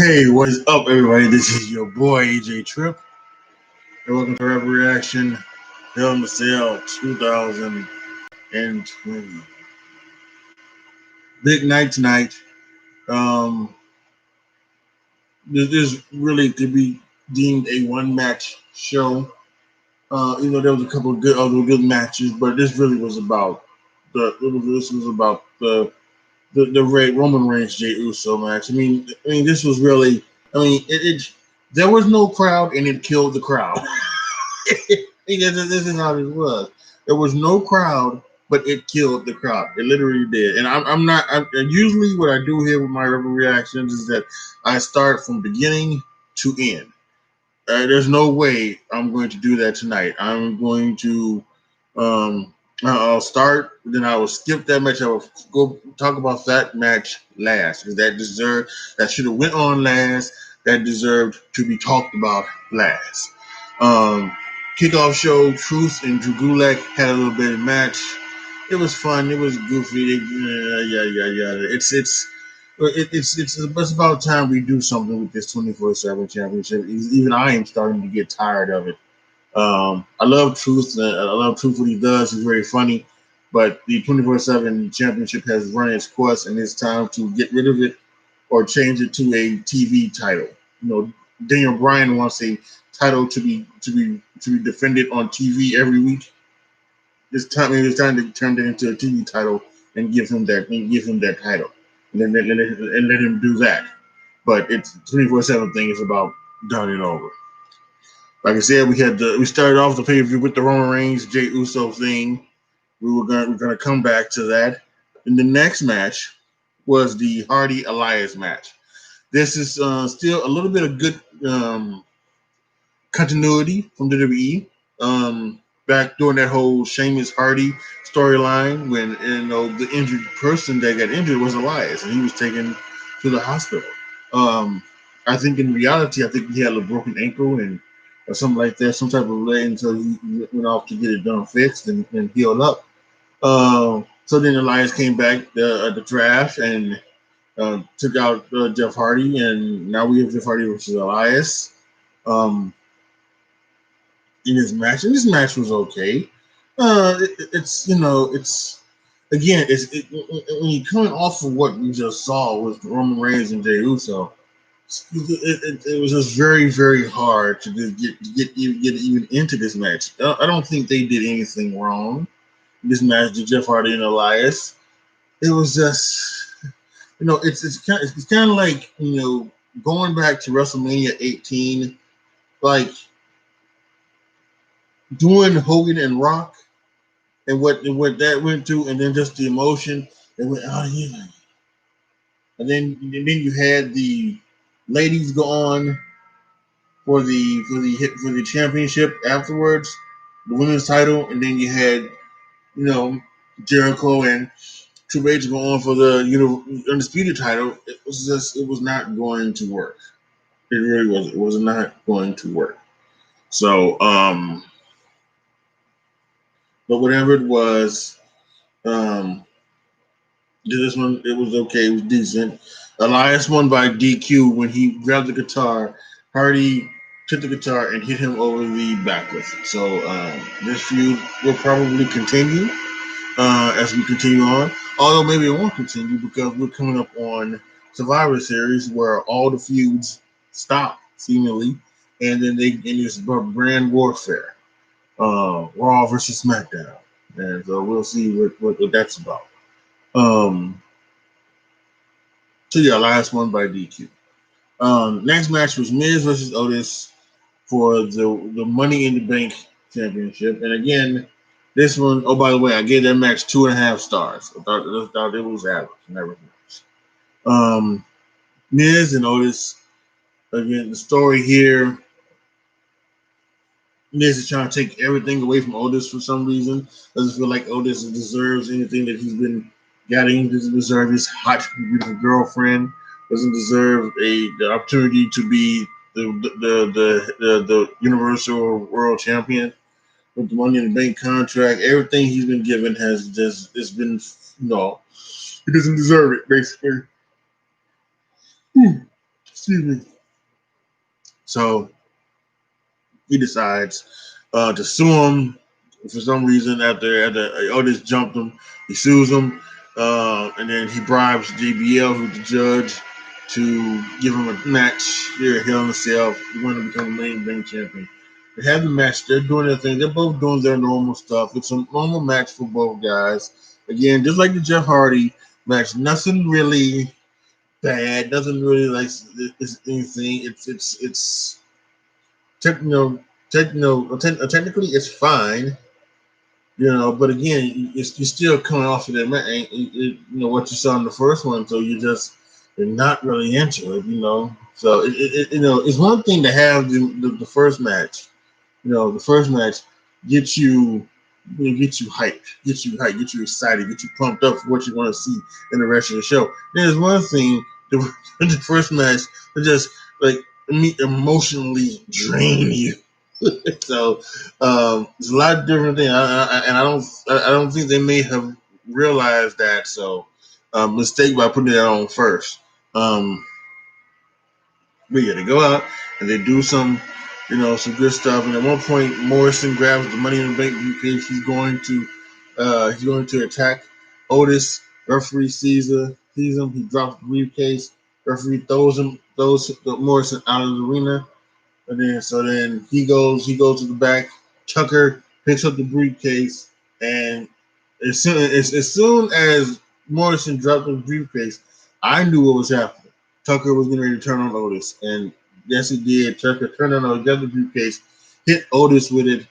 Hey, what is up, everybody? This is your boy AJTRIP, and welcome to Rebel Reaction Hell in the Cell 2020. Big night tonight. Um, this really could be deemed a one-match show. There was a couple of good matches, but this really was about the Roman Reigns Jey Uso match. This was really. There was no crowd, and it killed the crowd. This is how it was. There was no crowd, but it killed the crowd. It literally did. And I'm not. Usually, what I do here with my Rebel reactions is that I start from beginning to end. There's no way I'm going to do that tonight. I'm going to. I'll start, then I will skip that match. I will go talk about that match last because that should have went on last. That deserved to be talked about last. Um, Kickoff show, Truth and Drew Gulak had a little bit of match. It was fun. It was goofy. Yeah. It's about time we do something with this 24/7 championship. Even I am starting to get tired of it. I love Truth. I love Truth what he does. He's very funny. But the 24/7 championship has run its course, and it's time to get rid of it or change it to a TV title. Daniel Bryan wants a title to be defended on TV every week. It's time to turn it into a TV title and give him that title, and then let him do that. But it's 24/7 thing is about done and over. Like I said, we started off the pay per view with the Roman Reigns Jey Uso thing. We're gonna come back to that. And the next match was the Hardy Elias match. This is still a little bit of good continuity from WWE. Back during that whole Sheamus Hardy storyline, when the injured person that got injured was Elias, and he was taken to the hospital. I think in reality, I think he had a broken ankle and or something like that, some type of leg, until he went off to get it done fixed and healed up. So then Elias came back at the draft and took out Jeff Hardy, and now we have Jeff Hardy versus Elias in his match. And this match was okay. It's again, when you're coming off of what we just saw with Roman Reigns and Jey Uso, it was just very, very hard to get even into this match. I don't think they did anything wrong in this match to Jeff Hardy and Elias. It was just, it's kind of like going back to WrestleMania 18, like doing Hogan and Rock and what that went through, and then just the emotion that went out of here. And then you had the ladies go on for the championship afterwards, the women's title, and then you had Jericho and Triple H go on for the undisputed title. It was not going to work. It really was. It was not going to work. So but whatever it was, this one it was okay. It was decent. Elias won by DQ when he grabbed the guitar. Hardy took the guitar and hit him over the back with it. So this feud will probably continue as we continue on. Although maybe it won't continue because we're coming up on Survivor Series where all the feuds stop seemingly, and then it's brand warfare, Raw versus SmackDown, and so we'll see what that's about. So yeah, last one by DQ. Next match was Miz versus Otis for the Money in the Bank Championship, and again, this one. Oh, by the way, I gave that match 2.5 stars. I thought it was average, never much. Miz and Otis. Again, the story here. Miz is trying to take everything away from Otis for some reason. Doesn't feel like Otis deserves anything that he's been getting. Doesn't deserve his hot, beautiful girlfriend. Doesn't deserve the opportunity to be the Universal World Champion with the Money in the Bank contract. Everything he's been given has just it's been no. He doesn't deserve it, basically. Excuse me. So he decides to sue him for some reason after Otis jumped him. He sues him, and then he bribes JBL, who's the judge, to give him a match here at Hell in a Cell. He wanted to become the main event champion. They have the match. They're doing their thing. They're both doing their normal stuff. It's a normal match for both guys. Again, just like the Jeff Hardy match, nothing really bad. Nothing really like it's anything. It's technically it's fine, but again, you're still coming off of that, man. What you saw in the first one, so you're not really into it. So it's one thing to have the first match. The first match gets get you hyped, get you excited, get you pumped up for what you want to see in the rest of the show. There's one thing the first match to just like emotionally drain you. So it's a lot of different things, and I don't think they may have realized that. So mistake by putting that on first. But yeah, they go out and they do some good stuff. And at one point, Morrison grabs the Money in the Bank briefcase. He's going to attack Otis. Referee sees him. He drops the briefcase. Referee throws Morrison out of the arena. And then he goes to the back. Tucker picks up the briefcase, and as soon as Morrison dropped the briefcase, I knew what was happening. Tucker was getting ready to turn on Otis, and yes, he did. Tucker turned on Otis, got the briefcase, hit Otis with it.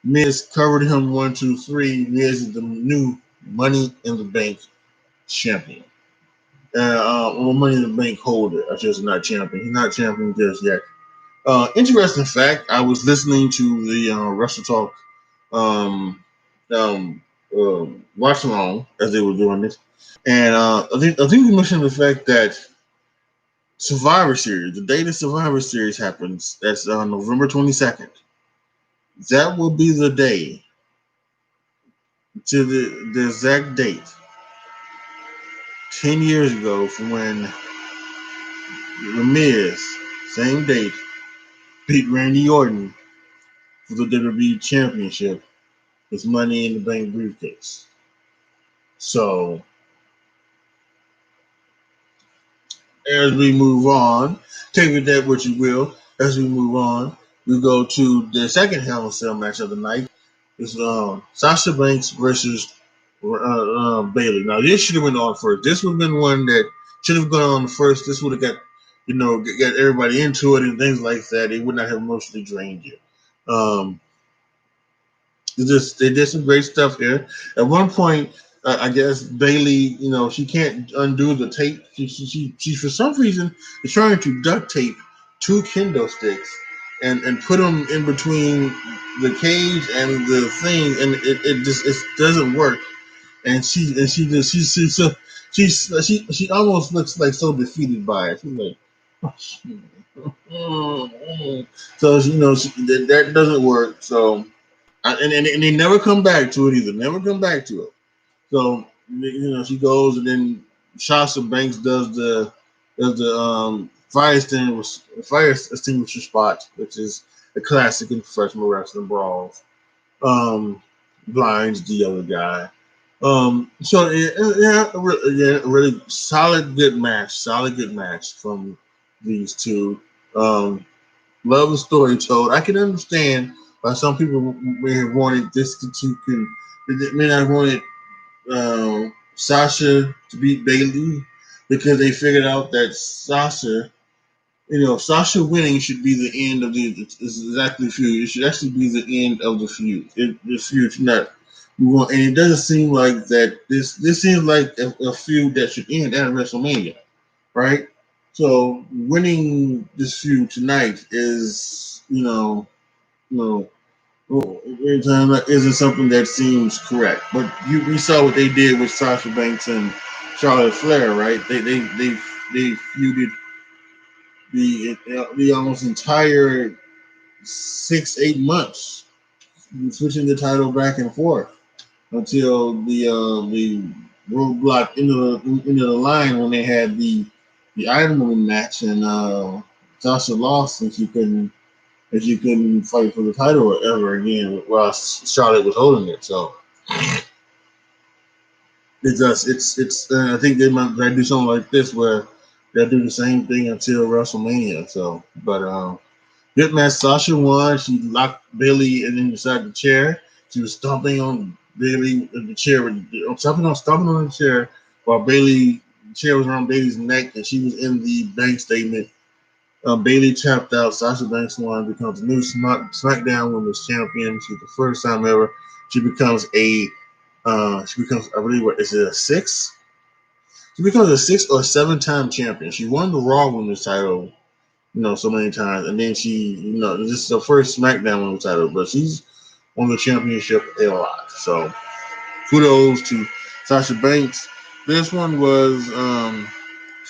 Miz covered him 1, 2, 3. Miz is the new Money in the Bank champion. Money in the Bank holder. I just not champion. He's not champion just yet. Interesting fact, I was listening to the Wrestle Talk um, watch along as they were doing this, and I think you mentioned the fact that Survivor Series, the day the Survivor Series happens, that's November 22nd. That will be the day to the exact date 10 years ago from when The Miz, same date, beat Randy Orton for the WWE Championship with Money in the Bank briefcase. So, as we move on, take with that what you will. As we move on, we go to the second Hell in a Cell match of the night. It's Sasha Banks versus Bayley. Now, this should have been on first. This would have been one that should have gone on first. This would have got everybody into it and things like that. It would not have emotionally drained you. Um, they did some great stuff here. At one point, I guess Bayley, she can't undo the tape. She for some reason is trying to duct tape 2 kendo sticks and put them in between the cage and the thing, and it doesn't work. And she almost looks like so defeated by it. She's like, so that doesn't work. So. And they never come back to it either. Never come back to it. So she goes, and then Sasha Banks does the fire extinguisher spot, which is a classic in professional wrestling brawls. Blinds the other guy. So really solid good match from these two. Love the story told. I can understand why some people may have wanted may not have wanted Sasha to beat Bayley because they figured out that Sasha winning should be the end of the feud. It should actually be the end of the feud. The feud should not move on, and it doesn't seem like that. This seems like a feud that should end at WrestleMania, right? So winning this feud tonight is, isn't something that seems correct. But we saw what they did with Sasha Banks and Charlotte Flair, right? They feuded the almost entire 6-8 months, switching the title back and forth until the roadblock into the line when they had the the Iron Woman match, and Sasha lost, and she couldn't fight for the title ever again while Charlotte was holding it. So it's I think they might do something like this where they'll do the same thing until WrestleMania. So, but good match. Sasha won. She locked Bailey and then inside the chair. She was stomping on Bailey in the chair, stomping on the chair while Bailey the chair was around Bailey's neck, and she was in the bank statement. Bailey tapped out. Sasha Banks won, becomes the new SmackDown Women's Champion. She's the first time ever. She becomes I believe, what is it, a six? She becomes a 6 or 7 time champion. She won the Raw Women's title, so many times, and then this is her first SmackDown Women's title, but she's won the championship a lot. So kudos to Sasha Banks. This one was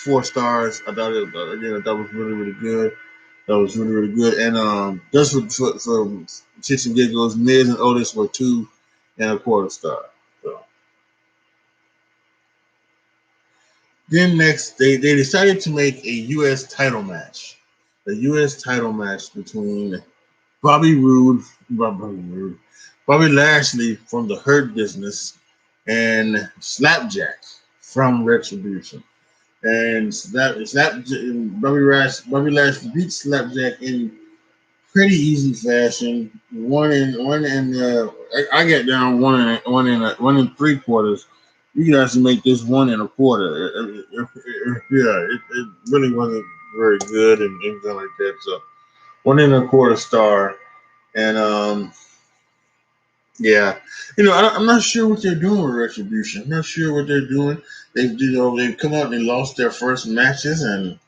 4 stars. I thought it was really, really good. That was really, really good. And just for shits and giggles, Miz and Otis were 2.25 stars. So then next, they decided to make a U.S. title match. The U.S. title match between Bobby Lashley from the Hurt Business, and Slapjack from Retribution. And Bobby Lashley beat Slapjack in pretty easy fashion. I get down 1 and 3/4. You can actually make this 1 1/4. It really wasn't very good and anything like that. So 1 1/4 star, and yeah, I'm not sure what they're doing with Retribution. I'm not sure what they're doing. They've come out and they lost their first matches, and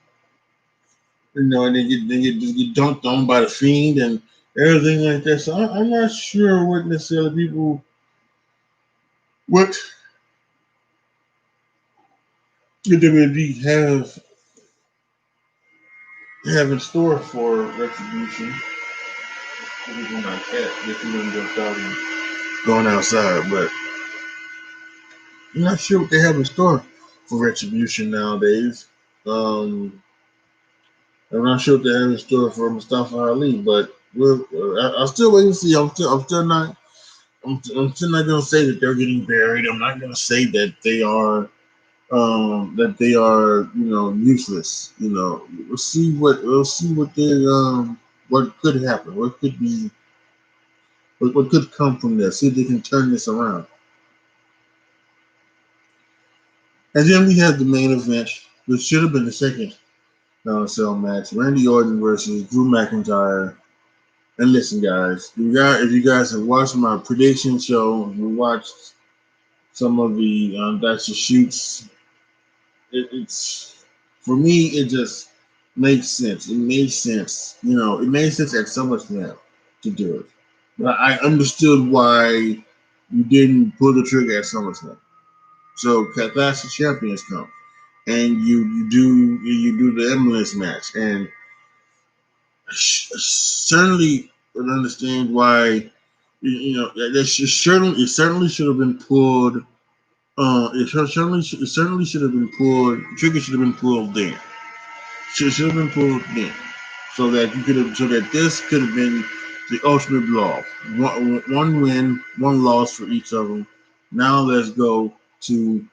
and they get dunked on by the Fiend and everything like that. So I'm not sure what necessarily what the WWE have in store for Retribution. When I can't get them going outside, but I'm not sure what they have in store for Retribution nowadays. Um, I'm not sure what they have in store for Mustafa Ali, but I'll still wait and see. I'm still not going to say that they're getting buried. I'm not going to say that they are useless. We'll see what could happen, what could come from this. See if they can turn this around. And then we have the main event, which should have been the second cell match: Randy Orton versus Drew McIntyre. And listen, guys, if you guys have watched my prediction show, you watched some of the That's the Shoots. It's for me, it just makes sense. It made sense. It made sense at SummerSlam to do it. But I understood why you didn't pull the trigger at SummerSlam. So Clash of Champions come, and you do the ambulance match, and certainly would understand why. It certainly should have been pulled. It certainly should have been pulled. The trigger should have been pulled then. Should have been pulled then, so that this could have been the ultimate blow. One win, one loss for each of them. Now to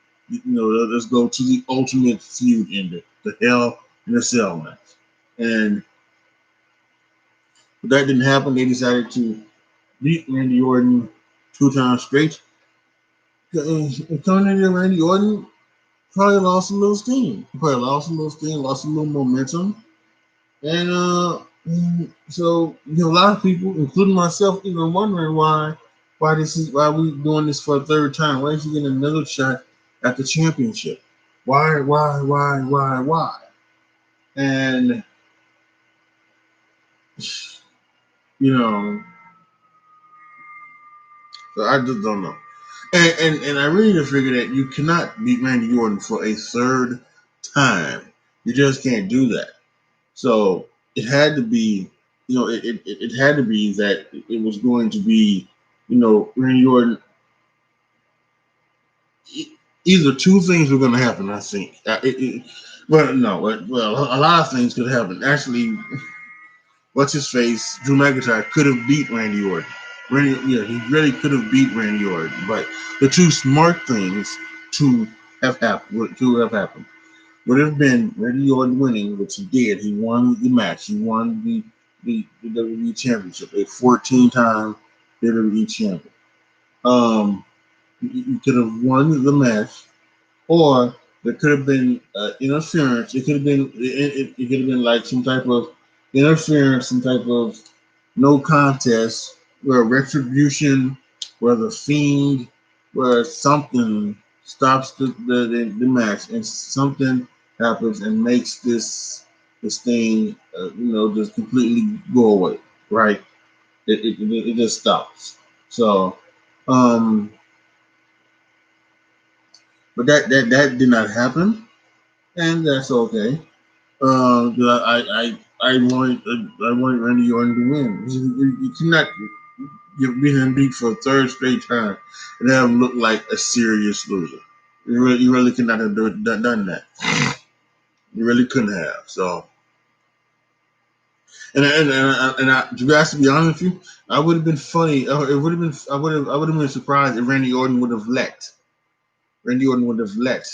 let's go to the ultimate feud ending, the Hell in a Cell match. And that didn't happen. They decided to beat Randy Orton 2 times straight. Coming into Randy Orton probably lost a little steam. Lost a little momentum. And so a lot of people, including myself, even wondering why we doing this for a third time? Why is he getting another shot at the championship? Why? And so I just don't know. And I really just figure that you cannot beat Randy Orton for a third time. You just can't do that. So it had to be, it had to be that it was going to be, Randy Orton. either two things were going to happen. I think. Well, no. Well, a lot of things could happen. Actually, what's his face? Drew McIntyre could have beat Randy Orton. Yeah, he really could have beat Randy Orton. But the two smart things to have happened would have been Randy Orton winning, which he did. He won the match. He won the WWE Championship, a 14-time WWE champion. You could have won the match, or there could have been interference. It could have been it could have been like some type of interference, some type of no contest, where retribution, where the fiend, where something stops the match and something happens and makes this thing just completely go away. Right? It just stops. So. Um, but that did not happen, and that's okay. 'Cause I wanted Randy Orton to win. You cannot beat him beat for a third straight time and have him look like a serious loser. You really could not have done that. You really couldn't have. So, to be honest, to be honest with you, I would have been funny. It would have been. I would have been surprised if Randy Orton would have let. Randy Orton would have let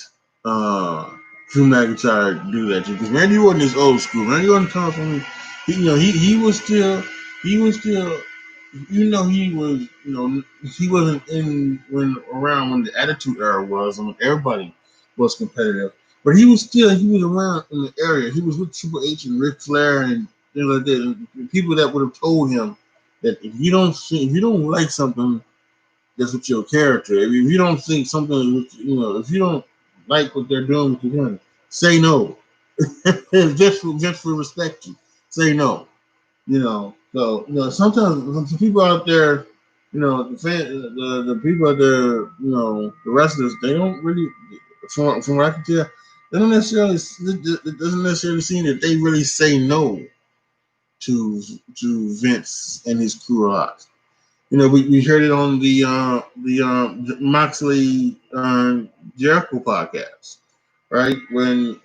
uh, Drew McIntyre do that because Randy Orton is old school. Randy Orton comes from he was still he wasn't in when around when the Attitude Era was and when everybody was competitive, but he was around in the area. He was with Triple H and Ric Flair and things like that. And people that would have told him that if you don't like something that's with your character. If you don't think something, if you don't like what they're doing with your doing, say no. just for respect you, say no. So sometimes some people out there, the people out there, the wrestlers, they don't really, from what I can tell, they don't necessarily, it doesn't necessarily seem that they really say no to Vince and his crew a lot. We heard it on the Moxley Jericho podcast, right? When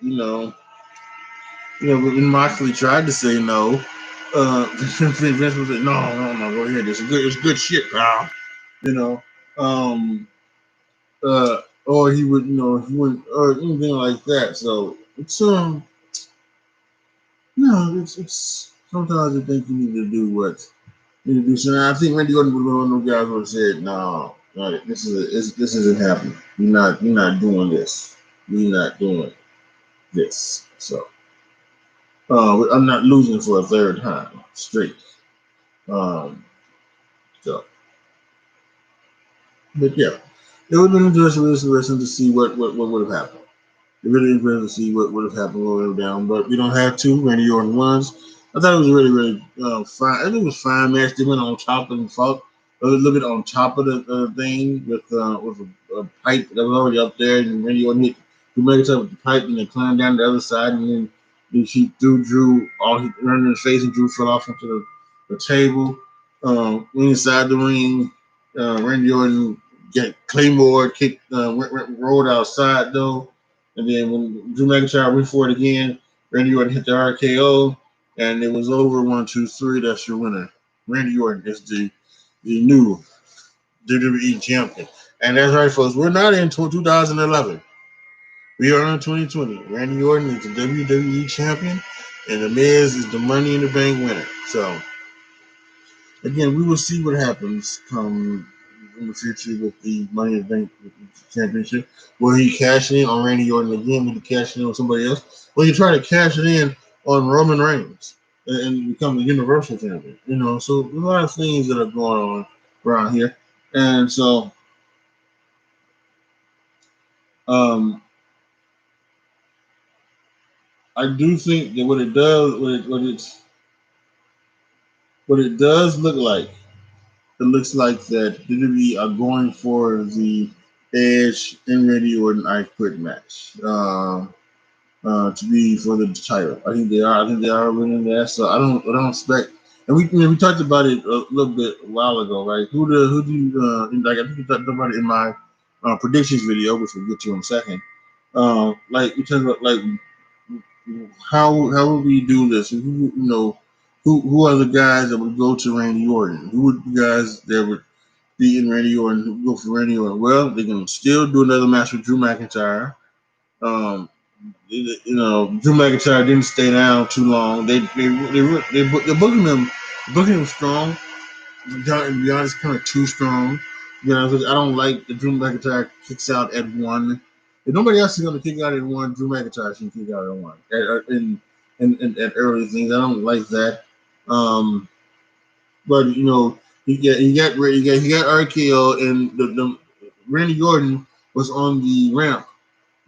when Moxley tried to say no, Vince was like, "No, no, no, go ahead. It's good shit, pal." You know, um, or he wouldn't, or anything like that. So it's sometimes I think you need to do what. I think Randy Orton would have one of those guys would have said, "No, no, this isn't happening. You're not doing this. You're not doing this." So I'm not losing for a third time straight. Um, so, but yeah, it would have been interesting to see what would have happened. It really interesting to see what would have happened going down, but we don't have to. Randy Orton wins. I thought it was a really, really fine. I think it was a fine match. They went on top and fought a little bit on top of the thing with a pipe that was already up there, and Randy Orton hit Drew McIntyre with the pipe, and then climbed down the other side, and then she threw Drew all he ran in the face, and Drew fell off onto the table. Inside the ring, Randy Orton get Claymore kicked, rolled outside though. And then when Drew McIntyre went for it again, Randy Orton hit the RKO, and it was over. 1, 2, 3. That's your winner. Randy Orton is the new WWE champion. And that's right, folks. We're not in 2011. We are in 2020. Randy Orton is the WWE champion, and The Miz is the Money in the Bank winner. So again, we will see what happens come in the future with the Money in the Bank championship. Will he cash in on Randy Orton again? Will he cash in on somebody else? Will he try to cash it in on Roman Reigns and become the Universal Champion? So there's a lot of things that are going on around here. And so um, I do think that what it does look like, it looks like that WWE are going for the Edge and Randy Orton I Quit match to be for the title. I think they are. I think they are winning that. So I don't expect. And we talked about it a little bit a while ago, right? Who do you like? I think we talked about it in my predictions video, which we'll get to in a second. Like we talk about, like how would we do this? Who are the guys that would go to Randy Orton? Who would the guys that would be in Randy Orton who go for Randy Orton? Well, they can still do another match with Drew McIntyre. Um, Drew McIntyre didn't stay down too long. They're booking him strong. To be honest, kind of too strong. I don't like the Drew McIntyre kicks out at one. If nobody else is going to kick out at one, Drew McIntyre should kick out at one. At early things, I don't like that. Um, but he got RKO, and the Randy Orton was on the ramp,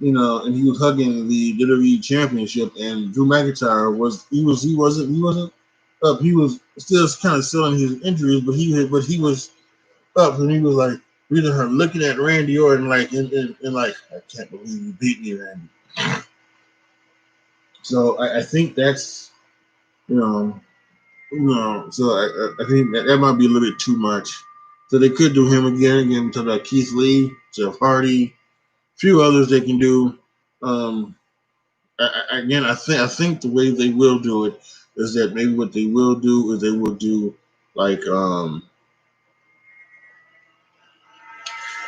and he was hugging the WWE Championship, and Drew McIntyre he wasn't up. He was still kind of selling his injuries, but he was up, and he was like reading her, looking at Randy Orton like and like, I can't believe you beat me, Randy. So I think that's so I think that might be a little bit too much. So they could do him again. Again, we talk about Keith Lee, Jeff Hardy, a few others they can do. I think the way they will do it is that maybe what they will do is they will do like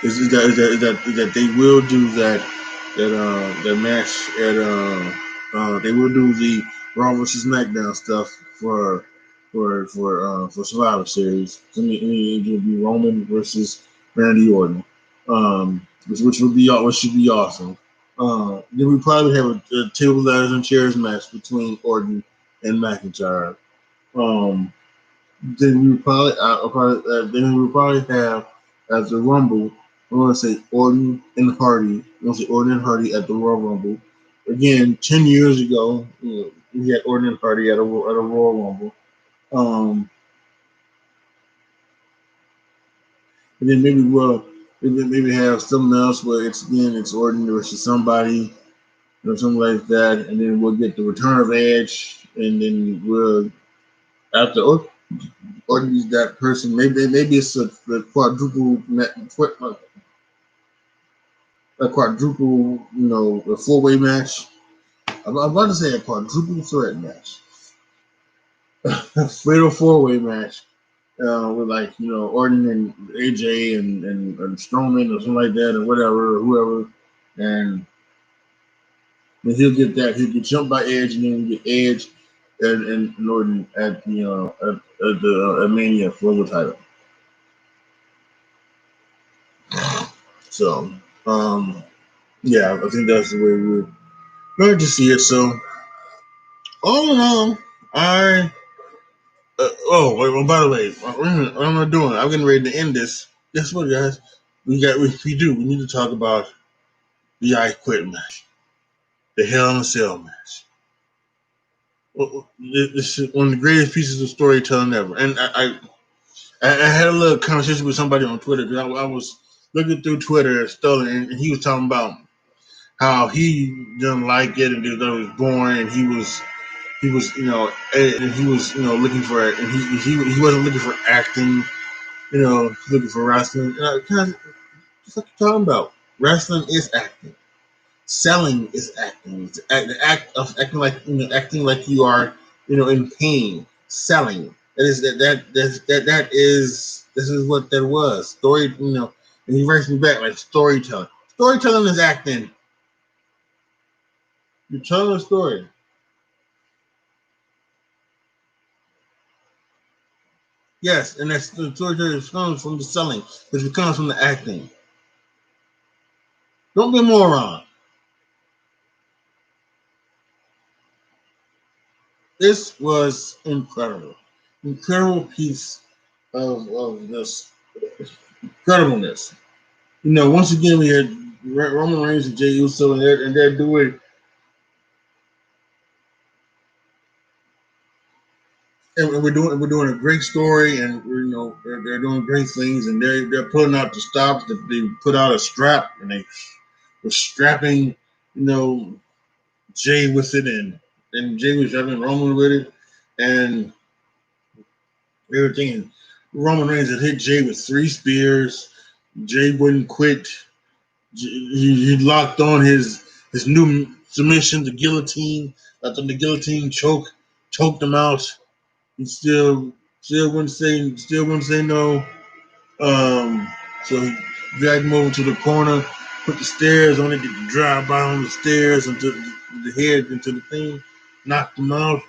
is that they will do that match at they will do the Raw versus SmackDown stuff for Survivor Series. It will be Roman versus Randy Orton, which should be awesome. Then we probably have a table ladders and chairs match between Orton and McIntyre. Um, then we would probably have as the Rumble. I want to say Orton and Hardy. I want to say Orton and Hardy at the Royal Rumble. Again, 10 years ago, we had Orton and Hardy at a Royal Rumble. And then maybe have something else where it's Orton versus somebody or something like that, and then we'll get the return of Edge, and then we'll after Orton's that person. Maybe it's a quadruple, a 4-way match. I'm about to say a quadruple threat match, a fatal 4-way match with Orton and AJ and Strowman or something like that or whatever or whoever, and then he'll get that. He'll get jumped by Edge, and then get Edge and Orton at the Mania for the title. So, yeah, I think that's the way we're going to see it. So, all in all, by the way, what am I doing? I'm getting ready to end this. Guess what, guys? We need to talk about the I Quit match, the Hell in a Cell match. This is one of the greatest pieces of storytelling ever. And I had a little conversation with somebody on Twitter because I was looking through Twitter and stuff, and he was talking about how he didn't like it and that it was boring, and he was and he was looking for it, and he wasn't looking for acting, looking for wrestling. And I kind of just what you talking about. Wrestling is acting. Selling is acting. It's the act of acting like you are in pain. Selling. That is this is what that was. Story. And he writes me back like storytelling. Storytelling is acting. You're telling a story. Yes, and that's the storytelling comes from the selling, because it comes from the acting. Don't be a moron. This was incredible. Incredible piece of this incredibleness. Once again we had Roman Reigns and Jey Uso, and they're doing we're doing a great story, and they're doing great things, and they're pulling out the stops. They put out a strap, and they were strapping Jey with it, and Jey was strapping Roman with it, and everything. And Roman Reigns had hit Jey with 3 spears. Jey wouldn't quit. He locked on his new submission, the guillotine. After the guillotine choked him out. He still wouldn't say no. Um, so he dragged him over to the corner, put the stairs on it, get the drive by on the stairs into the head into the thing, knocked him out.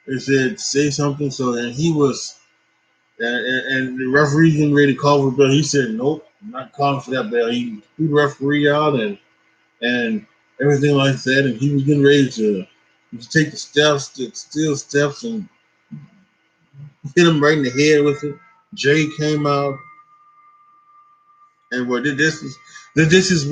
They said say something. So and he was and the referee getting ready to call for the bell. He said nope, I'm not calling for that bell. He threw the referee out and everything like that. And he was getting ready to take the steps, the steel steps, and hit him right in the head with it. Jay came out, and where this is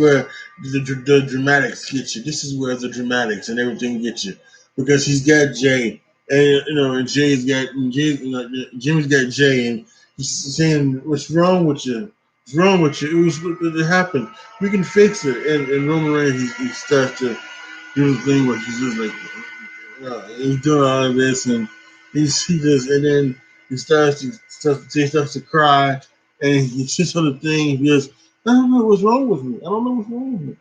where the dramatics get you. This is where the dramatics and everything get you because he's got Jay, and and Jimmy's got Jay, and he's saying, "What's wrong with you? What's wrong with you? It happened. We can fix it." And Roman Reigns he starts to do the thing where he's just like, he's doing all of this, and he just, and then he starts to cry, and he sits on the thing. He goes, "I don't know what's wrong with me. I don't know what's wrong with me.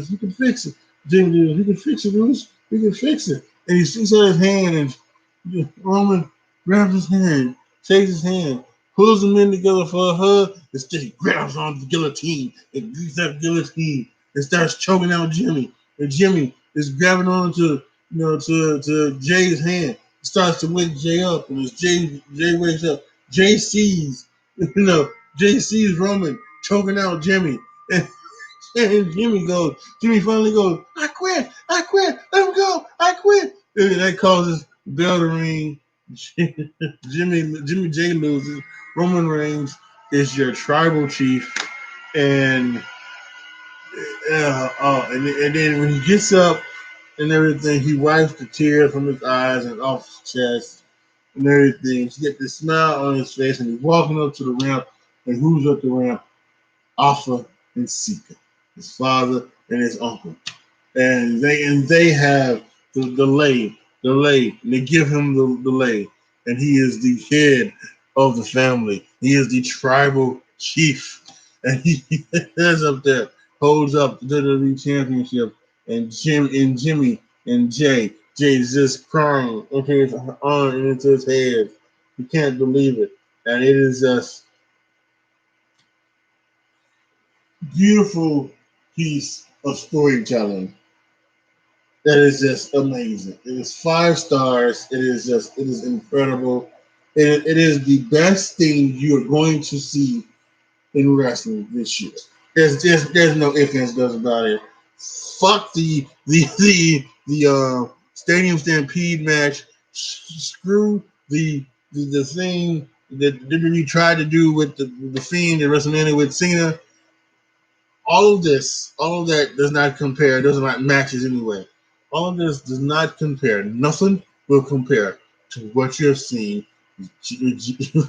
You can fix it, Jimmy. You can fix it, Bruce. We can fix it." And he sits on his hand, and Roman grabs his hand, shakes his hand, pulls them in together for a hug. Instead, he grabs onto the guillotine and beats that guillotine and starts choking out Jimmy. And Jimmy is grabbing onto to Jay's hand. He starts to wake Jay up, and as Jay wakes up, Jay sees Jay sees Roman choking out Jimmy, and Jimmy finally goes, I quit, let him go, I quit. And that causes the bell to ring. Jimmy Jay loses. Roman Reigns is your tribal chief, and and then when he gets up and everything, he wipes the tears from his eyes and off his chest and everything. He get this smile on his face, and he's walking up to the ramp. And who's up the ramp? Alpha and Sika, his father and his uncle, and they have the lay, and they give him the lay, and he is the head of the family. He is the tribal chief, and he is up there, holds up the WWE Championship, and Jimmy and Jay is just crying into his arm and into his head. He can't believe it, and it is just beautiful piece of storytelling that is just amazing. It is 5 stars. It is incredible. It is the best thing you are going to see in wrestling this year. There's no ifs and buts about it. Fuck the Stadium Stampede match. Screw the thing that WWE tried to do with the Fiend and WrestleMania with Cena. All of that does not compare. It does not matches anyway. All of this does not compare. Nothing will compare to what you're seeing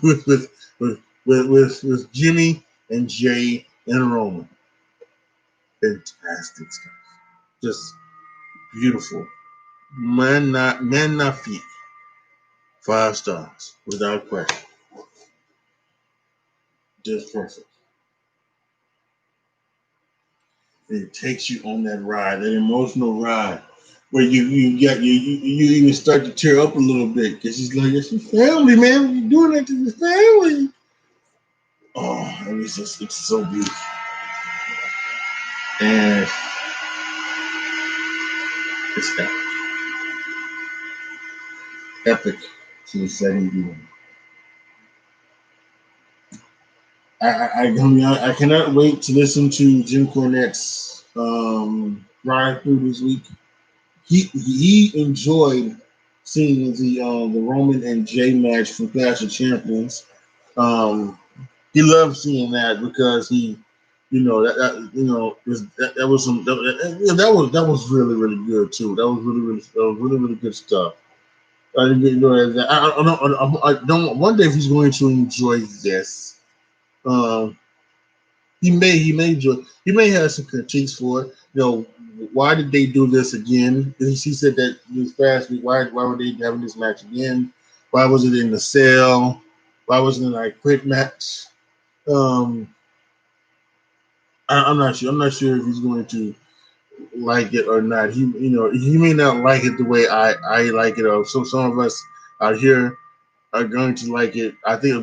with with Jimmy and Jay and Roman. Fantastic stuff. Just beautiful. Magnifique. 5 stars without question. Just perfect. It takes you on that ride, that emotional ride, where you even start to tear up a little bit because he's like, it's your family, man. You're doing that to your family. Oh, and it's so beautiful. And it's epic to the setting viewing. I cannot wait to listen to Jim Cornette's ride through this week. He enjoyed seeing the Roman and Jay match from Clash of Champions. Um, he loved seeing that because he, that was some that was really really good too. That was really really good stuff. I didn't enjoy that. I don't wonder if he's going to enjoy this. Um, he may have some critiques for it. Why did they do this again? He said that this past week, why were they having this match again? Why was it in the cell? Why wasn't it like quick match? Um, I'm not sure. I'm not sure if he's going to like it or not. He may not like it the way I like it. Or so some of us out here are going to like it. I think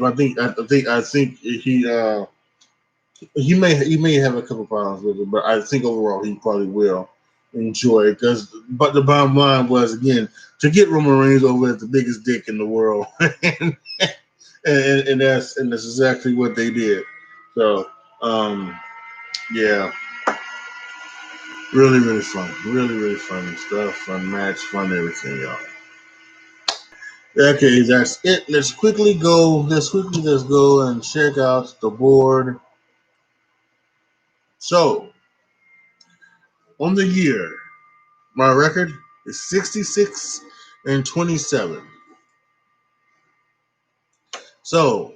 he may have a couple problems with it, but I think overall he probably will enjoy it. But the bottom line was, again, to get Roman Reigns over as the biggest dick in the world, and that's exactly what they did. So yeah, really really fun, really fun stuff, fun match, fun everything, y'all. Okay, that's it. Let's go and check out the board. So on the year, my record is 66-27. So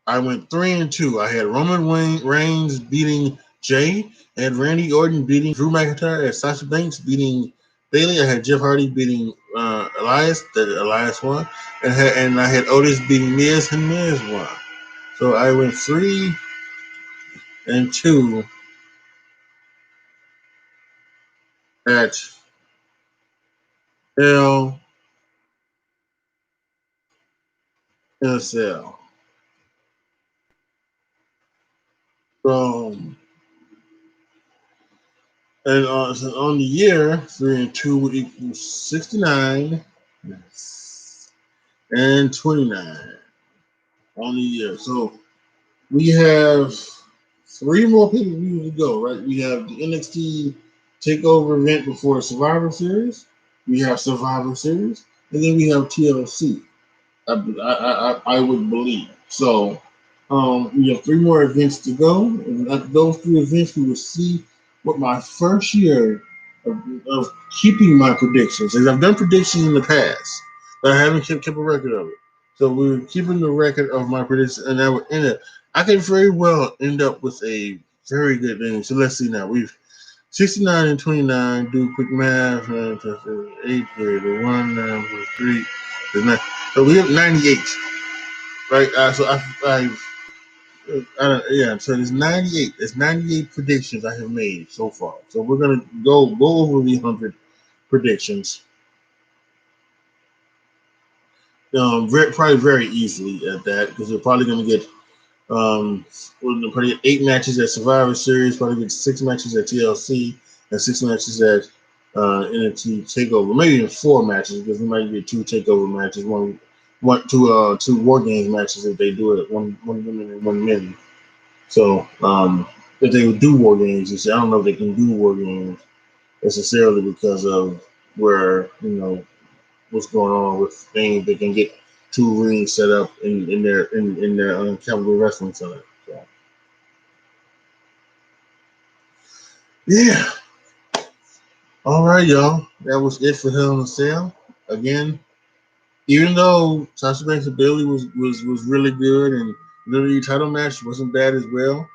I went 3-2. I had Roman Reigns beating Jay. I had Randy Orton beating Drew McIntyre. I had Sasha Banks beating Bayley. I had Jeff Hardy beating Elias. That Elias won. And I had Otis beating Miz, and Miz won. So I went 3-2 at Hell in a Cell. Um, so on the year, 3-2 would equal 69 and 29 on the year. So we have three more pay-per-views to go, right? We have the NXT Takeover event before the Survivor Series. We have Survivor Series, and then we have TLC. I would believe. So we have three more events to go. And at those three events, we will see what my first year of keeping my predictions. As I've done predictions in the past, but I haven't kept a record of it. So we're keeping the record of my predictions, and I would end up. I could very well end up with a very good thing. So let's see now. We've 69-29. Do quick math. 8, 1, 9, 3, 9. So we have 98, right? Yeah. So there's 98. There's 98 predictions I have made so far. So we're gonna go over the 100 predictions. Probably very easily at that, because we're probably gonna get we're probably get 8 matches at Survivor Series. Probably get 6 matches at TLC and 6 matches at NXT Takeover. Maybe even 4 matches, because we might get 2 Takeover matches, two War Games matches if they do it, one women and one men. So if they would do War Games, I don't know if they can do War Games necessarily because of where what's going on with things. They can get 2 rings set up in their Capital Wrestling Center. So yeah, all right, y'all. That was it for Hell in a Cell. Again, even though Sasha Banks' ability was really good, and the title match wasn't bad as well,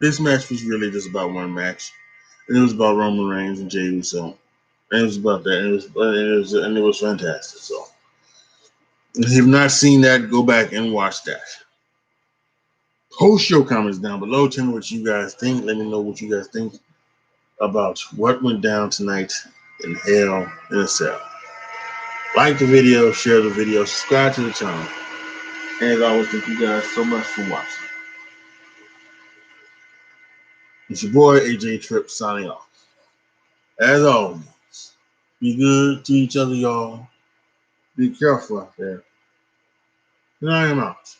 this match was really just about one match, and it was about Roman Reigns and Jey Uso, and it was about that, and it was fantastic. So if you've not seen that, go back and watch that. Post your comments down below. Tell me what you guys think. Let me know what you guys think about what went down tonight in Hell in a Cell. Like the video, share the video, subscribe to the channel. And as always, thank you guys so much for watching. It's your boy AJTRIP signing off. As always, be good to each other, y'all. Be careful out there. And I am out.